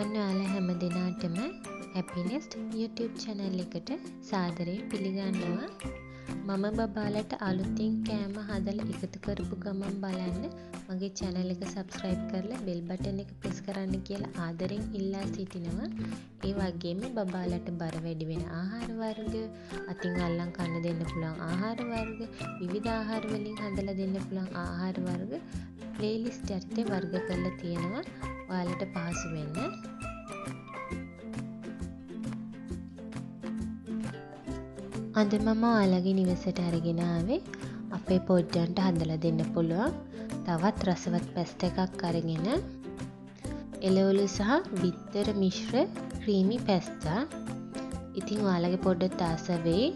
අයිබෝන් ඔයාලා හැම දිනාටම හැපිනෙස්ට් YouTube channel එකට සාදරයෙන් පිළිගන්නවා. මම බබාලට අලුතින් කෑම හදලා එකතු කරපු ගමන් බලන්න මගේ channel එක subscribe කරලා bell button එක press කරන්න කියලා ආදරෙන් ඉල්ලා සිටිනවා. ඒ වගේම බබාලට බර වැඩි වෙන ආහාර වර්ග, අතින් අල්ලන් කන්න දෙන්න පුළුවන් ආහාර වර්ග, විවිධ ආහාර වලින් හදලා දෙන්න පුළුවන් ආහාර වර්ග playlist යටතේ වර්ග කරලා තියෙනවා. ඔයාලට පහසු වෙන්න. අද මම ඔයාලගේ නිවසට අරගෙන ආවේ අපේ පොඩ්ඩන්ට හදලා දෙන්න පුළුවන් තවත් රසවත් පැස්ට් එකක් අරගෙන එලවලු සහ බිත්තර මිශ්‍ර ක්‍රීමි පැස්ටා. ඉතින් ඔයාලගේ පොඩ්ඩට ආස වෙයි.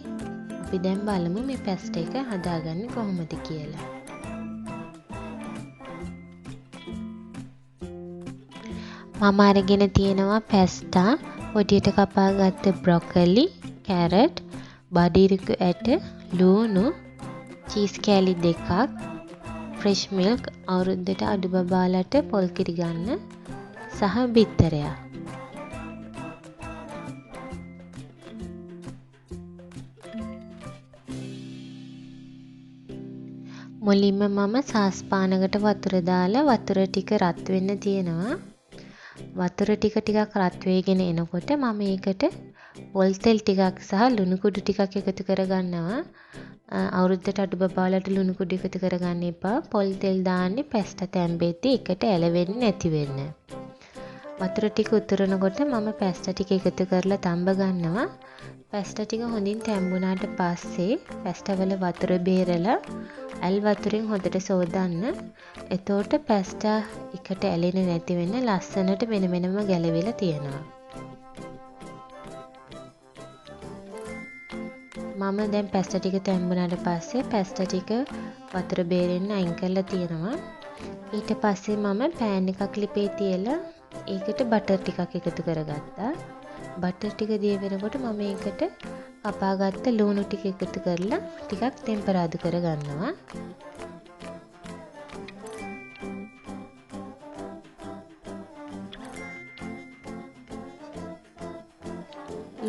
අපි දැන් බලමු මේ පැස්ට් එක හදාගන්නේ කොහොමද කියලා. මම අරගෙන තියෙනවා පැස්ටා, පොඩියට කපාගත්ත බ්‍රොකොලි, කැරට්, බඩිරිකු ඇට, ලූණු, චීස් කෑලි 2ක්, ෆ්‍රෙෂ් මිල්ක් අවුරුද්දට අඩු බබාලට පොල් කිරි ගන්න සහ බිත්තරයක්. මුලින්ම මම සාස්පානකට වතුර දාලා වතුර ටික රත් වෙන්න තියෙනවා. වතුර ටික ටිකක් රත් වෙගෙන එනකොට මම ඒකට පොල් තෙල් ටිකක් සහ ලුණු කුඩු ටිකක් එකතු කරගන්නවා. අවුරුද්දට අඩු බබාලට ලුණු කුඩු එකතු කරගන්න එපා. පොල් තෙල් දාන්නේ පැස්ටා තැම්බෙද්දී එකට ඇලවෙන්නේ නැති වෙන්න. වතුර ටික උතුරනකොට මම පැස්ටා ටික එකතු කරලා තඹ ගන්නවා. පැස්ටා ටික හොඳින් තැම්බුණාට පස්සේ පැස්ටා වල වතුර බේරලා ඇල් වතුරෙන් හොඳට සෝදන්න. එතකොට පැස්ටා එකට ඇලෙන්නේ නැති වෙන්න ලස්සනට වෙන වෙනම ගැලවිලා තියෙනවා. මම දැන් පැස්ටා ටික තැම්බුණාට පස්සේ පැස්ටා ටික වතුර බේරෙන්න අයින් කරලා තියෙනවා. ඊට පස්සේ මම පෑන් එකක් ලිපේ තියලා ඒකට බටර් ටිකක් එකතු කරගත්තා. බටර් ටික දිය වෙනකොට මම ඒකට කපාගත්ත ලුණු ටික එකතු කරලා ටිකක් ටෙම්පරාදු කරගන්නවා.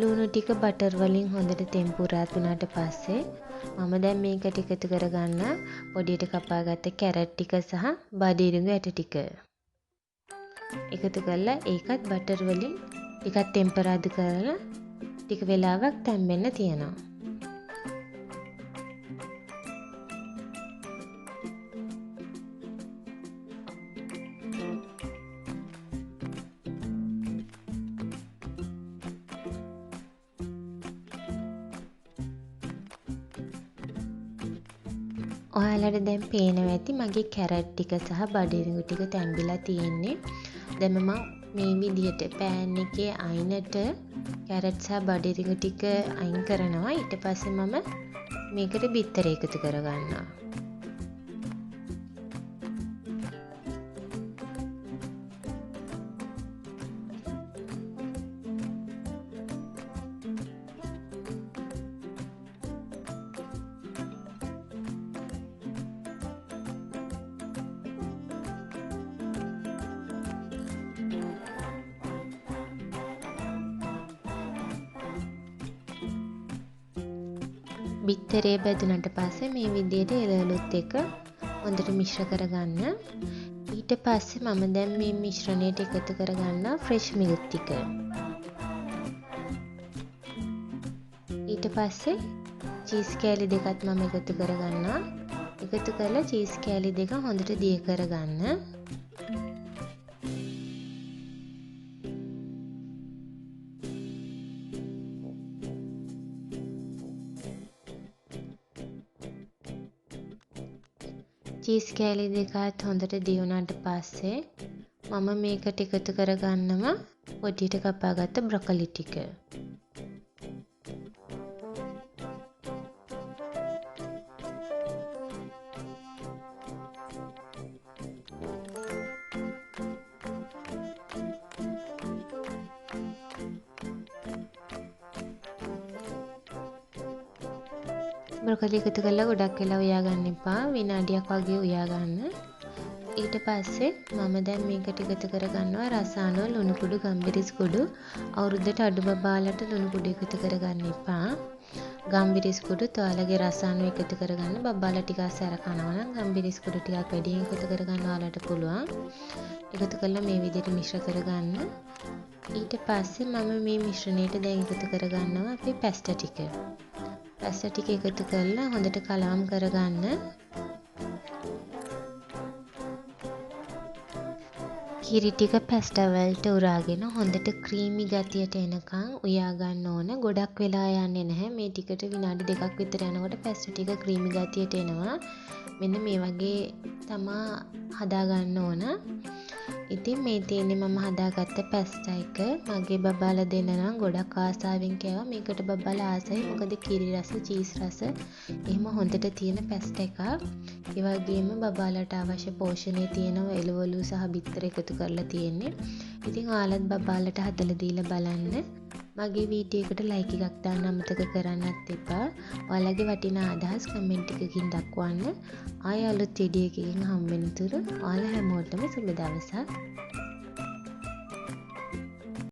ලුණු ටික බටර් වලින් හොඳට තෙම්පුරාත් වුණාට පස්සේ මම දැන් මේකට එකතු කරගන්න පොඩියට කපාගත්ත කැරට් ටික සහ බඩිරිඟු ඇට ටික එකතු කරලා ඒකත් බටර් වලින් ටිකක් ටෙම්පරාදු කරලා ටික වෙලාවක් තැම්බෙන්න තියනවා. ඔයාලට දැන් පේනවා ඇති මගේ කැරට් ටික සහ බඩිරිඟු ටික තැම්බිලා තියෙන්නේ. දැන් මම මේ විදිහට පෑන් එකේ අයිනට කැරට් සහ බඩිරිඟු ටික අයින් කරනවා. ඊට පස්සේ මම මේකට බිත්තර එකතු කරගන්නවා. බිත්තරේ බැදුනට පස්සේ මේ විදිහට එළවලුත් එක හොඳට මිශ්‍ර කරගන්න. ඊට පස්සේ මම දැන් මේ මිශ්‍රණයට එකතු කරගන්න ෆ්‍රෙෂ් මිල්ක් ටික. ඊට පස්සේ චීස් කෑලි 2ක් මම එකතු කරගන්නවා. එකතු කරලා චීස් කෑලි 2 හොඳට දිය කරගන්න. චීස් කෑලි 2ත් හොඳට දිය වුණාට පස්සේ මම මේකට එකතු කරගන්නවා පොඩියට කපාගත්ත බ්‍රොකොලි ටික. බ්‍රොකොලි එකතු කරලා ගොඩක් වෙලා උයා ගන්න එපා. විනාඩියක් වගේ උයා ගන්න. ඊට පස්සේ මම දැන් මේකට එකතු කරගන්නවා රසායන ලුණු කුඩු ගම්බිරිස් කුඩු. අවුරුද්දට අඩු බබාලට ලුණු කුඩු එකතු කරගන්න එපා. ගම්බිරිස් කුඩු ඔයාලගේ රසායන එකතු කරගන්න. බබාලා ටිකක් සැර කනවා නම් ගම්බිරිස් කුඩු ටිකක් වැඩියෙන් එකතු කරගන්න ඔයාලට පුළුවන්. එකතු කරලා මේ විදිහට මිශ්‍ර කරගන්න. ඊට පස්සේ මම මේ මිශ්‍රණයට දැන් එකතු කරගන්නවා අපේ පැස්ටා ටික. පැස්ටා ටික එකතු කරලා හොඳට කලවම් කරගන්න. කිරි ටික පැස්ටා වලට උරාගෙන හොඳට ක්‍රීමි ගතියට එනකන් උයා ගන්න ඕන. ගොඩක් වෙලා යන්නේ නැහැ. මේ ටිකට විනාඩි 2ක් විතර යනකොට පැස්ටා ටික ක්‍රීමි ගතියට එනවා. මෙන්න මේ වගේ තමා හදා ගන්න ඕන. ඉතින් මේ තියෙන්නේ මම හදාගත්ත පැස්ටා එක. මගේ බබාලා දෙන්න නම් ගොඩක් ආසාවෙන් කෑවා. මේකට බබාලා ආසයි. මොකද කිරි රස, චීස් රස එහෙම හොඳට තියෙන පැස්ටා එකක්. ඒ වගේම බබාලාට අවශ්‍ය පෝෂණය තියෙනවා. එලවලු සහ බිත්තර එකතු කරලා තියෙන්නේ. ඉතින් ඔයාලත් බබාලාට හදලා දීලා බලන්න. මගේ වීඩියෝ එකට ලයික් එකක් දාන්න අමතක කරන්නත් එපා. ඔයාලගේ වටිනා අදහස් කමෙන්ට් එකකින් දක්වන්න. ආයෙ අලුත් වීඩියෝ එකකින් හම්බ වෙනතුරු ඔයාලා හැමෝටම සුබ දවසක්.